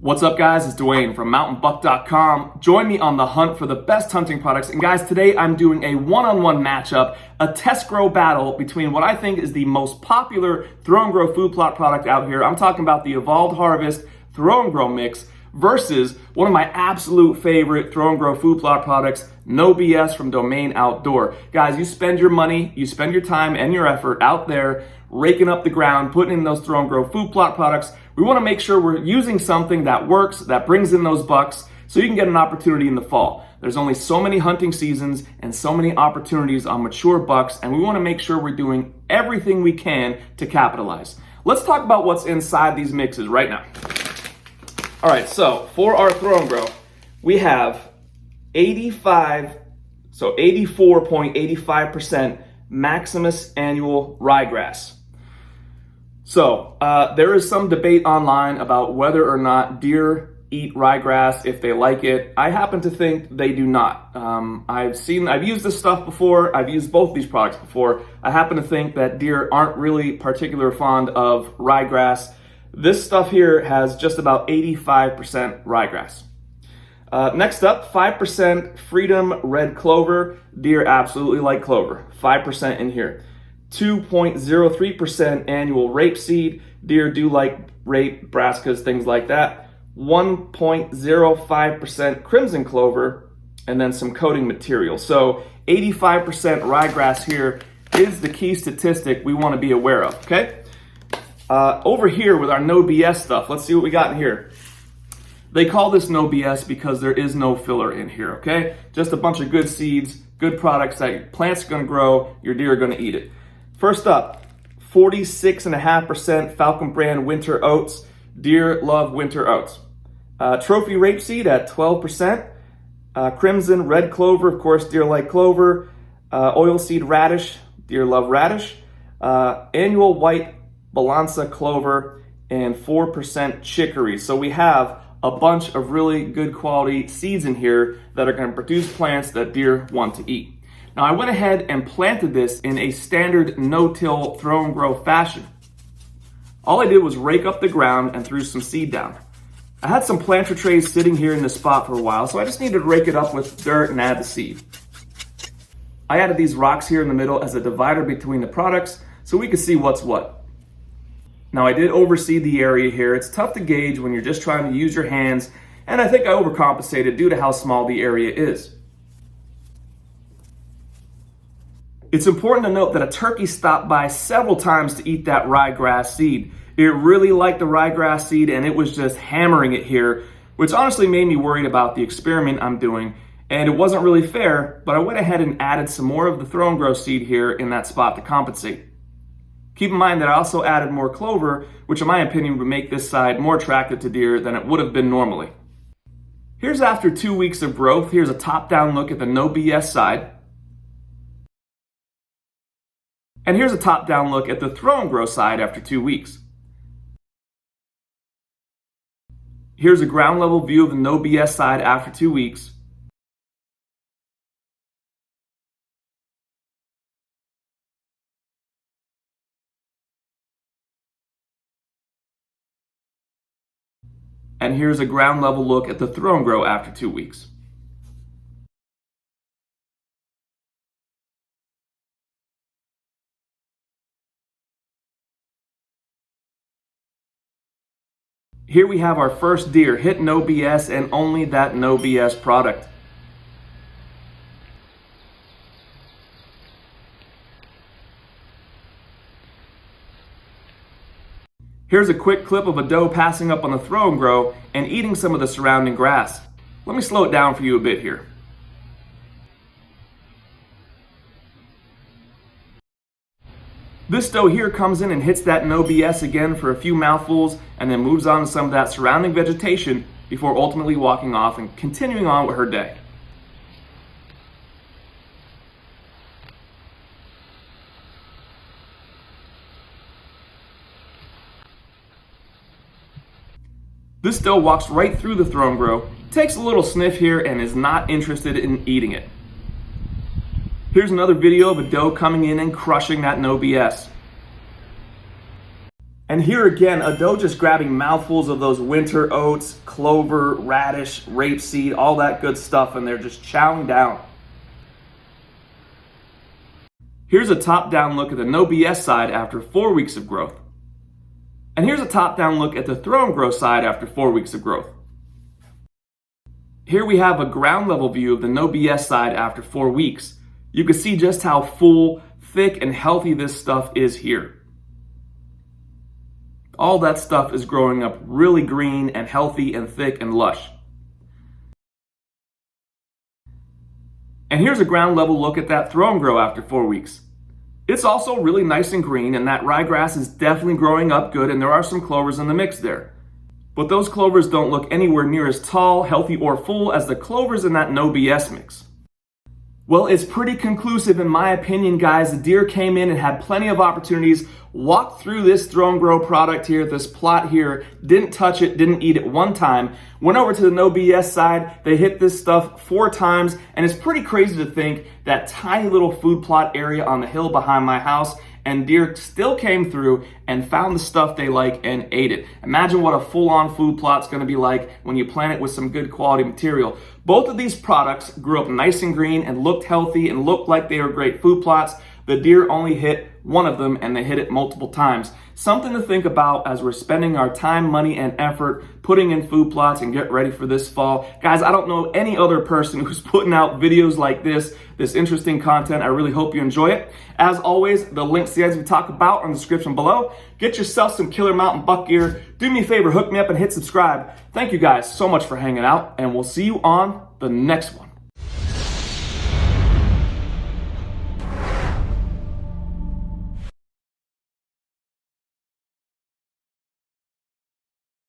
What's up, guys? It's Dwayne from mountainbuck.com. Join me on the hunt for the best hunting products. And guys, today I'm doing a one-on-one matchup, a test grow battle between what I think is the most popular throw and grow food plot product out here. I'm talking about the Evolved Harvest Throw and Grow Mix versus one of my absolute favorite throw and grow food plot products, No BS from Domain Outdoor. Guys, you spend your money, you spend your time and your effort out there raking up the ground, putting in those throw and grow food plot products. We want to make sure we're using something that works, that brings in those bucks, so you can get an opportunity in the fall. There's only so many hunting seasons and so many opportunities on mature bucks, and we want to make sure we're doing everything we can to capitalize. Let's talk about what's inside these mixes right now. All right, so for our throw and grow, we have 84.85% Maximus annual ryegrass. So there is some debate online about whether or not deer eat ryegrass, if they like it. I happen to think they do not. I've used this stuff before. I've used both these products before. I happen to think that deer aren't really particularly fond of ryegrass. This stuff here has just about 85% ryegrass. Next up, 5% Freedom Red Clover. Deer absolutely like clover. 5% in here. 2.03% annual rapeseed. Deer do like rape, brassicas, things like that. 1.05% crimson clover, and then some coating material. So 85% ryegrass here is the key statistic we want to be aware of, okay? Over here with our No BS stuff, let's see what we got in here. They call this No BS because there is no filler in here, okay? Just a bunch of good seeds, good products that your plants are gonna grow, your deer are gonna eat it. First up, 46.5% Falcon brand winter oats. Deer love winter oats. Trophy rapeseed at 12%. Crimson red clover, of course, deer like clover. Oilseed radish, deer love radish. Annual white balanza clover, and 4% chicory. So we have a bunch of really good quality seeds in here that are going to produce plants that deer want to eat. Now, I went ahead and planted this in a standard no-till throw and grow fashion. All I did was rake up the ground and threw some seed down. I had some planter trays sitting here in this spot for a while, so I just needed to rake it up with dirt and add the seed. I added these rocks here in the middle as a divider between the products so we could see what's what. Now, I did overseed the area here. It's tough to gauge when you're just trying to use your hands, and I think I overcompensated due to how small the area is. It's important to note that a turkey stopped by several times to eat that ryegrass seed. It really liked the ryegrass seed, and it was just hammering it here, which honestly made me worried about the experiment I'm doing, and it wasn't really fair, but I went ahead and added some more of the throw and grow seed here in that spot to compensate. Keep in mind that I also added more clover, which in my opinion would make this side more attractive to deer than it would have been normally. Here's after 2 weeks of growth. Here's a top-down look at the No BS side. And here's a top-down look at the throw and grow side after 2 weeks. Here's a ground level view of the No BS side after 2 weeks. And here's a ground level look at the throw and grow after 2 weeks. Here we have our first deer hit No BS and only that No BS product. Here's a quick clip of a doe passing up on the throw and grow and eating some of the surrounding grass. Let me slow it down for you a bit here. This doe here comes in and hits that No BS again for a few mouthfuls and then moves on to some of that surrounding vegetation before ultimately walking off and continuing on with her day. This doe walks right through the throw and grow, takes a little sniff here, and is not interested in eating it. Here's another video of a doe coming in and crushing that No BS. And here again, Ado just grabbing mouthfuls of those winter oats, clover, radish, rapeseed, all that good stuff, and they're just chowing down. Here's a top-down look at the No BS side after 4 weeks of growth. And here's a top-down look at the Throw and Grow side after 4 weeks of growth. Here we have a ground level view of the No BS side after 4 weeks. You can see just how full, thick, and healthy this stuff is here. All that stuff is growing up really green and healthy and thick and lush. And here's a ground level look at that Throw and Grow after 4 weeks. It's also really nice and green, and that ryegrass is definitely growing up good, and there are some clovers in the mix there. But those clovers don't look anywhere near as tall, healthy, or full as the clovers in that No BS mix. Well, it's pretty conclusive in my opinion, guys. The deer came in and had plenty of opportunities, walked through this Throw and Grow product here, this plot here, didn't touch it, didn't eat it one time, went over to the No BS side, they hit this stuff 4 times, and it's pretty crazy to think that tiny little food plot area on the hill behind my house, and deer still came through and found the stuff they like and ate it. Imagine what a full-on food plot's gonna be like when you plant it with some good quality material. Both of these products grew up nice and green and looked healthy and looked like they were great food plots. The deer only hit one of them, and they hit it multiple times. Something to think about as we're spending our time, money, and effort putting in food plots and get ready for this fall. Guys, I don't know any other person who's putting out videos like this interesting content. I really hope you enjoy it. As always, the links to the items we talk about are in the description below. Get yourself some Killer Mountain buck gear. Do me a favor, hook me up and hit subscribe. Thank you guys so much for hanging out, and we'll see you on the next one.